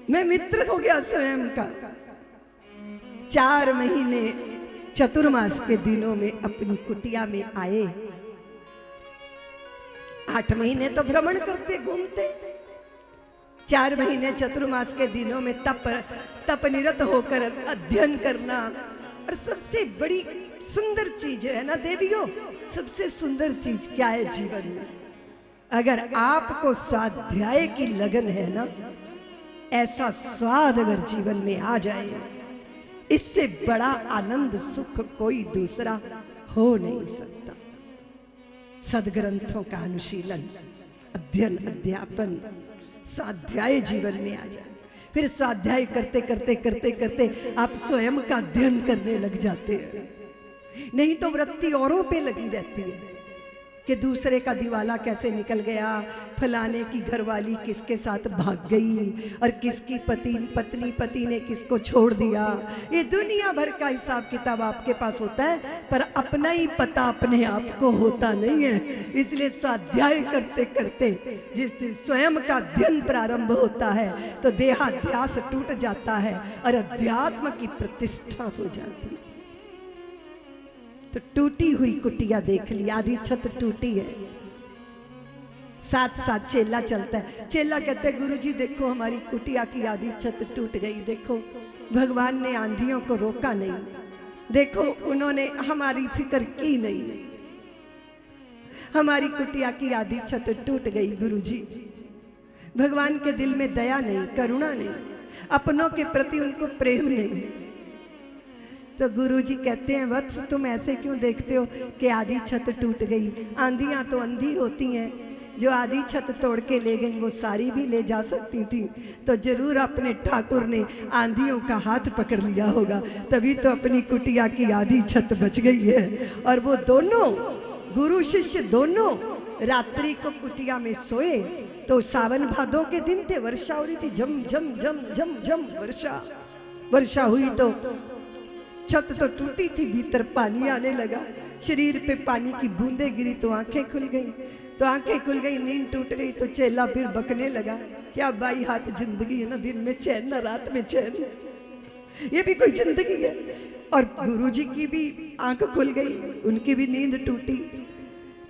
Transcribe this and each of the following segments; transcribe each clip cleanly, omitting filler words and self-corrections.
मैं मित्र हो गया स्वयं का। 4 महीने चतुर्मास के दिनों में अपनी कुटिया में आए। 8 महीने तो भ्रमण करते घूमते, 4 महीने चतुर्मास के दिनों में तप निरत होकर अध्ययन करना। और सबसे बड़ी सुंदर चीज है ना देवियों, सबसे सुंदर चीज क्या है जीवन में? अगर आपको स्वाध्याय की लगन है ना, ऐसा स्वाद अगर जीवन में आ जाए, इससे बड़ा आनंद सुख कोई दूसरा हो नहीं सकता। सदग्रंथों का अनुशीलन, अध्ययन, अध्यापन, स्वाध्याय जीवन में आ जाए, फिर स्वाध्याय करते करते करते करते आप स्वयं का अध्ययन करने लग जाते हैं। नहीं तो वृत्ति औरों पे लगी रहती है कि दूसरे का दिवाला कैसे निकल गया, फलाने की घरवाली किसके साथ भाग गई, और किसकी पति ने किसको छोड़ दिया। ये दुनिया भर का हिसाब किताब आपके पास होता है, पर अपना ही पता अपने आप को होता नहीं है। इसलिए स्वाध्याय करते करते जिस दिन स्वयं का अध्ययन प्रारंभ होता है तो देहाध्यास टूट जाता है और अध्यात्म की प्रतिष्ठा हो जाती है। तो टूटी हुई कुटिया देख ली, आधी छत टूटी है, साथ साथ चेला चलता है। चेला कहते हैं गुरुजी देखो हमारी कुटिया की आधी छत टूट गई, देखो भगवान ने आंधियों को रोका नहीं, देखो उन्होंने हमारी फिक्र की नहीं, हमारी कुटिया की आधी छत टूट गई गुरुजी। भगवान के दिल में दया नहीं, करुणा नहीं, अपनों के प्रति उनको प्रेम नहीं। तो गुरुजी कहते हैं वत्स तुम ऐसे क्यों देखते हो कि आधी छत टूट गई? आंधियां तो अंधी होती हैं, जो आधी छत तोड़ के ले गई वो सारी भी ले जा सकती थी। तो जरूर अपने ठाकुर ने आंधियों का हाथ पकड़ लिया होगा, तभी तो अपनी कुटिया की आधी छत बच गई है। और वो दोनों गुरु शिष्य दोनों रात्रि को कुटिया में सोए। तो सावन भादों के दिन थे, वर्षा हो रही थी, झम झम झम झम झम वर्षा हुई तो छत तो टूटी थी, भीतर पानी आने लगा, शरीर पे पानी की बूंदें गिरी तो आंखें खुल गई। तो आंखें खुल गई, नींद टूट गई। तो चेला फिर बकने लगा, क्या बाई हाथ जिंदगी है ना, दिन में चैन ना रात में चैन, ये भी कोई जिंदगी है? और गुरुजी की भी आंख खुल गई, उनकी भी नींद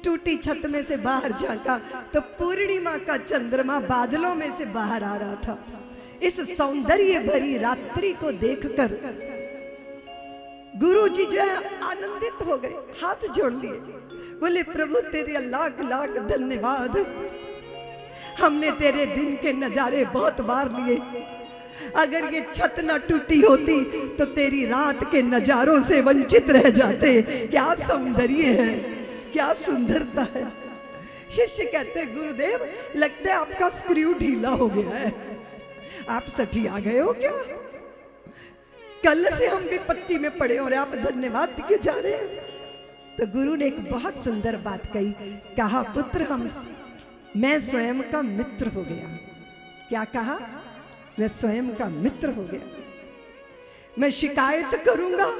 टूटी छत में से बाहर झांका तो पूर्णिमा का चंद्रमा बादलों में से बाहर आ रहा था। इस सौंदर्य भरी रात्रि को देखकर गुरुजी जो है आनंदित हो गए, हाथ जोड़ लिए, बोले प्रभु तेरे लाख लाख धन्यवाद, हमने तेरे दिन के नजारे बहुत बार लिए, अगर ये छत ना टूटी होती तो तेरी रात के नजारों से वंचित रह जाते। क्या सौंदर्य है, क्या सुंदरता है। शिष्य कहते गुरुदेव लगता है आपका स्क्रू ढीला हो गया है, आप सठिया गए हो क्या? कल से हम विपत्ति में पड़े और आप धन्यवाद क्यों जा रहे हैं? तो गुरु ने एक बहुत सुंदर बात कही, कहा पुत्र मैं स्वयं का मित्र हो गया। क्या कहा? मैं स्वयं का मित्र हो गया। मैं शिकायत करूंगा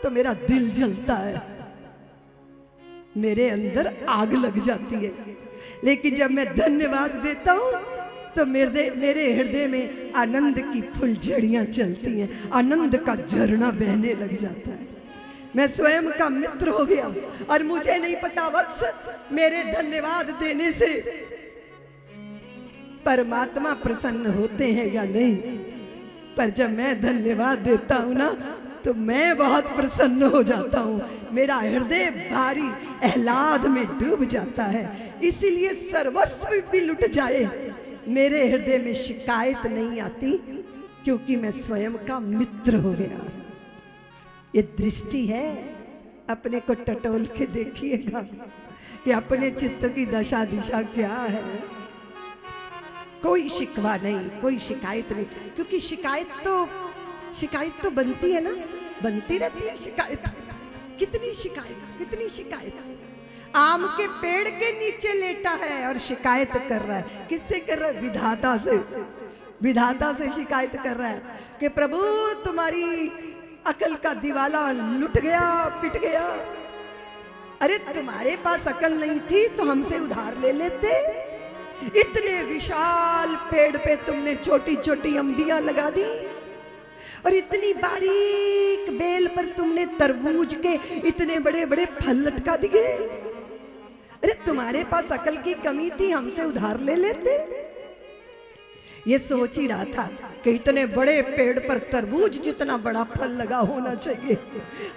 तो मेरा दिल जलता है, मेरे अंदर आग लग जाती है, लेकिन जब मैं धन्यवाद देता हूं तो मेरे हृदय में आनंद की फुलझड़ियां चलती हैं, आनंद का झरना बहने लग जाता है। मैं स्वयं का मित्र हो गया और मुझे नहीं पता वत्स मेरे धन्यवाद देने से परमात्मा प्रसन्न होते हैं या नहीं, पर जब मैं धन्यवाद देता हूं ना तो मैं बहुत प्रसन्न हो जाता हूं, मेरा हृदय भारी आह्लाद में डूब जाता है। इसीलिए सर्वस्व भी लुट जाए मेरे हृदय में शिकायत नहीं आती, क्योंकि मैं स्वयं का मित्र हो गया। ये दृष्टि है, अपने को टटोल के देखिएगा कि अपने चित्त की दशा दिशा क्या है। कोई शिकवा नहीं, कोई शिकायत नहीं, क्योंकि शिकायत तो बनती है ना, बनती रहती है शिकायत। कितनी शिकायत। आम के पेड़ के नीचे लेटा है और शिकायत कर रहा है। किससे कर रहा है? विधाता से शिकायत कर रहा है कि प्रभु तुम्हारी अकल का दिवाला लुट गया, पिट गया। अरे तुम्हारे पास अकल नहीं थी तो हमसे उधार ले लेते, इतने विशाल पेड़ पे तुमने छोटी छोटी अंबियां लगा दी, और इतनी बारीक बेल पर तुमने तरबूज के इतने बड़े बड़े फल लटका दिए। अरे तुम्हारे पास अकल की कमी थी, हमसे उधार ले लेते। ये सोच ही रहा था कि इतने बड़े पेड़ पर तरबूज जितना बड़ा फल लगा होना चाहिए।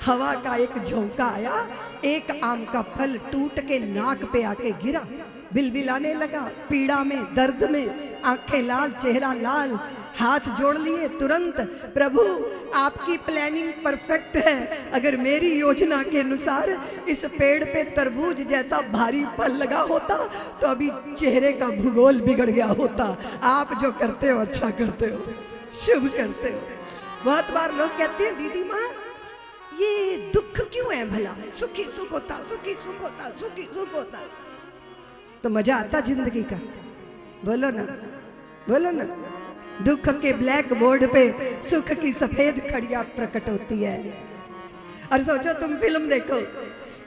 हवा का एक झोंका आया, एक आम का फल टूट के नाक पे आके गिरा, बिलबिलाने लगा, पीड़ा में, दर्द में, आंखें लाल, चेहरा लाल, हाथ जोड़ लिए तुरंत। प्रभु आपकी प्लानिंग परफेक्ट है, अगर मेरी योजना के अनुसार इस पेड़ पे तरबूज जैसा भारी फल लगा होता तो अभी चेहरे का भूगोल बिगड़ गया होता। आप जो करते हो अच्छा करते हो, शुभ करते हो। बहुत बार लोग कहते हैं दीदी माँ ये दुख क्यों है भला, सुखी सुख होता, सुखी सुख होता, सुखी सुख होता तो मजा आता जिंदगी का। बोलो ना, बोलो ना। दुख के ब्लैक बोर्ड पे सुख की सफेद खड़िया प्रकट होती है। और सोचो तुम फिल्म देखो,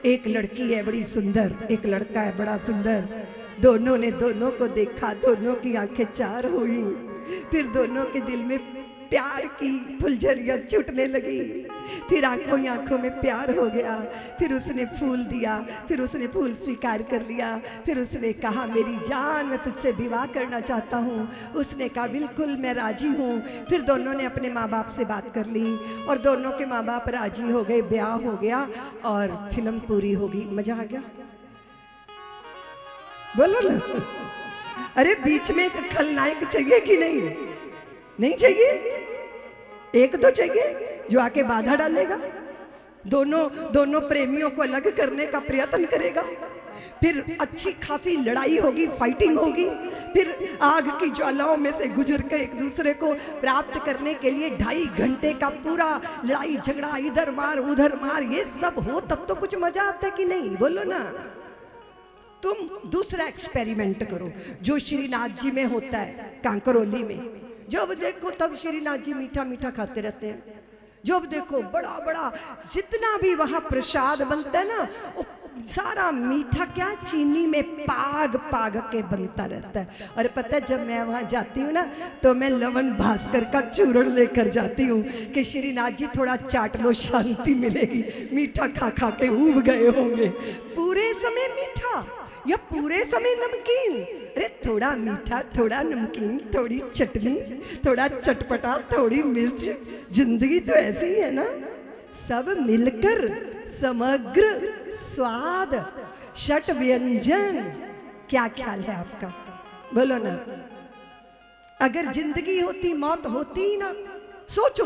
एक लड़की है बड़ी सुंदर, एक लड़का है बड़ा सुंदर, दोनों ने दोनों को देखा, दोनों की आंखें चार हुई, फिर दोनों के दिल में प्यार की फुलझड़ियां छूटने लगी, फिर आंखों ही आंखों में प्यार हो गया, फिर उसने फूल दिया, फिर उसने फूल स्वीकार कर लिया, फिर उसने कहा मेरी जान मैं तुझसे विवाह करना चाहता हूँ, उसने कहा बिल्कुल मैं राजी हूँ। फिर दोनों ने अपने माँ बाप से बात कर ली और दोनों के माँ बाप राजी हो गए, ब्याह हो गया और फिल्म पूरी हो गई। मजा आ गया, बोलो ना। अरे बीच में एक खलनायक चाहिए कि नहीं? नहीं चाहिए, एक तो चाहिए जो आके बाधा डालेगा, दोनों प्रेमियों को अलग करने का प्रयत्न करेगा, फिर अच्छी खासी लड़ाई होगी, फाइटिंग होगी, फिर आग की ज्वालाओं में से गुजर के एक दूसरे को प्राप्त करने के लिए 2.5 घंटे का पूरा लड़ाई झगड़ा, इधर मार उधर मार, ये सब हो तब तो कुछ मजा आता है कि नहीं? बोलो ना। तुम दूसरा एक्सपेरिमेंट करो जो श्रीनाथ जी में होता है, कांकरोली में। जब देखो तब श्रीनाथ जी मीठा मीठा खाते रहते हैं, जब देखो बड़ा बड़ा जितना भी वहां प्रसाद बनता है ना वो सारा मीठा क्या चीनी में पाग पाग के बनता रहता है। और पता है जब मैं वहां जाती हूँ ना तो मैं लवन भास्कर का चूर्ण लेकर जाती हूँ कि श्रीनाथ जी थोड़ा चाट लो, शांति मिलेगी। मीठा खा खा के ऊब गए होंगे। पूरे समय मीठा या पूरे समय नमकीन? अरे थोड़ा मीठा, थोड़ा नमकीन, थोड़ी चटनी, थोड़ा चटपटा, थोड़ी मिर्च, जिंदगी तो ऐसी ही है ना। सब मिलकर समग्र स्वाद, षट व्यंजन। क्या ख्याल है आपका? बोलो ना। अगर जिंदगी होती मौत होती ही ना। सोचो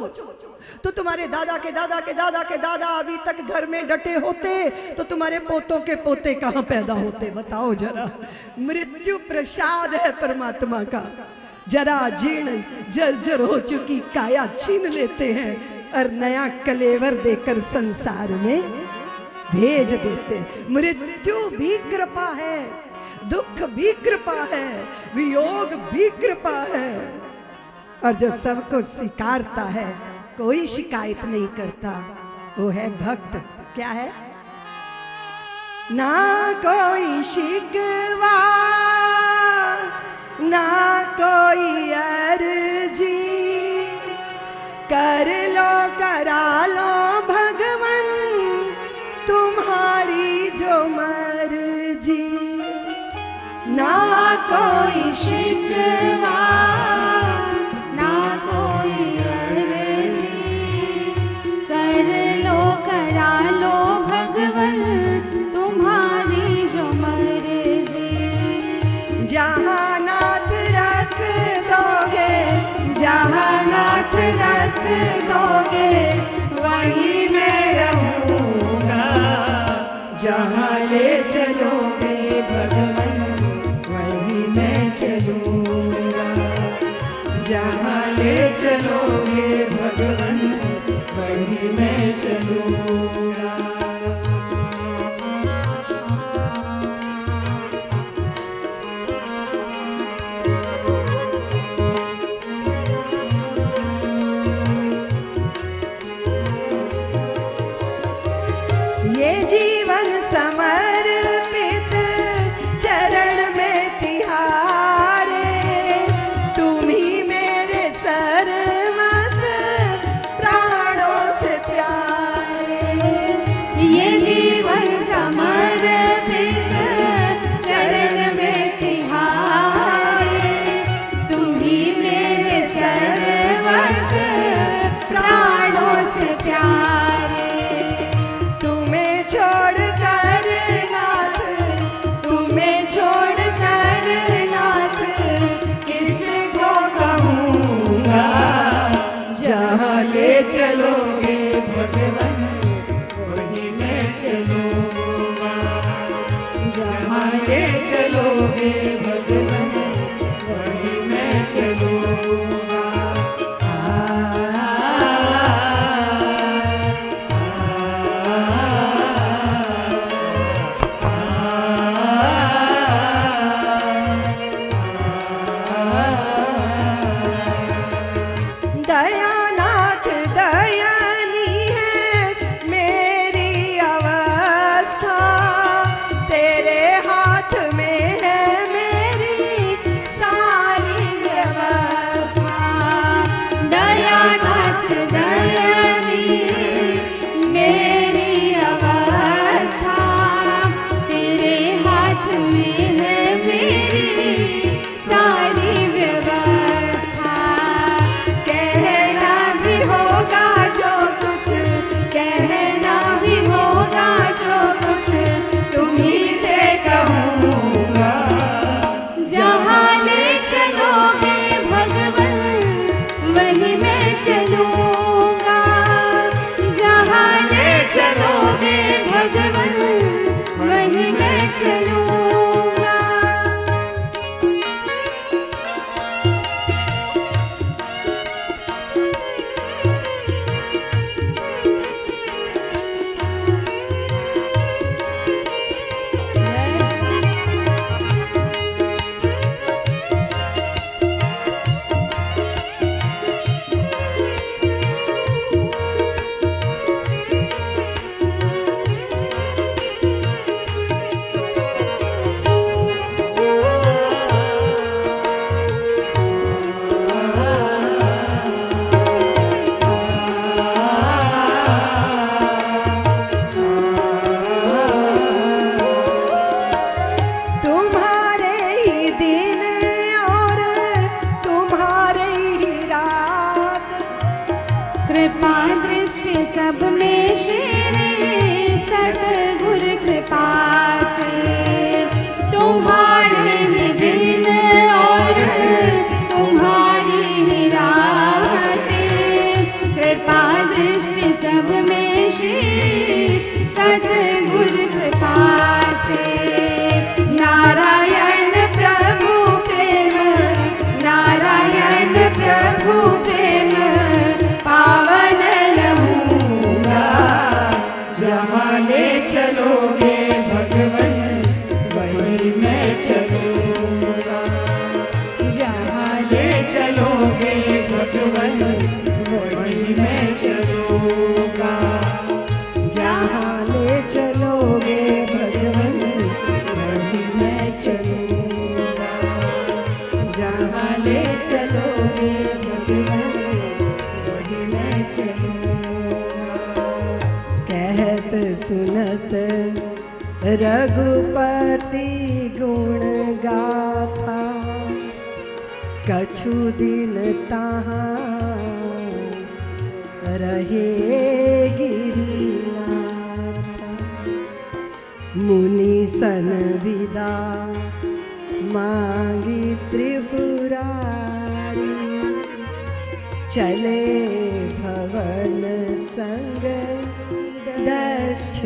तो तुम्हारे दादा के दादा के दादा के दादा अभी तक घर में डटे होते तो तुम्हारे पोतों के पोते कहाँ पैदा होते? बताओ जरा। मृत्यु प्रसाद है परमात्मा का। जरा जीर्ण जर्जर हो चुकी काया छीन लेते हैं और नया कलेवर देकर संसार में भेज देते। मृत्यु भी कृपा है, दुख भी कृपा है, वियोग भी कृपा है। और जो सबको स्वीकारता है, कोई शिकायत नहीं करता, वो है भक्त। क्या है? ना कोई शिकवा, ना कोई अर्जी, कर लो करा लो भगवन तुम्हारी जो मर्जी। ना कोई शिकवा, जहाँ नाथ रख दोगे वहीं मैं रहूँगा, जहाँ ले चलोगे भगवन वहीं मैं चलूँगा, जहाँ ले चलोगे भगवन वहीं मैं चलूँगा। जीवन समर्पित चरण में तिहारा, वहीं मैं चलूंगा। जहाँ ले चलोगे भगवन वहीं मैं चलूंगा। तुम्हारे ही दिन और तुम्हारे ही रात, कृपा दृष्टि सब में शेरे सतगुर कृपा से। तुम्हारे ही दिन और तुम्हारी ही रातें, कृपा दृष्टि सब में शेरे सतगुर कृपा से। नारायण प्रभु प्रेम, नारायण प्रभु प्रेम पावन लहूंगा। जहाँ ले चलोगे भगवन वहीं मैं चलूंगा। जहाँ ले चलोगे भगवन वहीं मैं चलूंगा। जहाँ ले चलोगे भगवन वहीं मैं चलूंगा। जहाँ ले चलोगे भगवन वहीं मैं चलूंगा। कहत सुनत रघुपति गुण गाथा, कछु दिन तहाँ रहे गिरिनाथ। मुनि सन विदा मांगी त्रिपुरारी, चले भवन संग दक्ष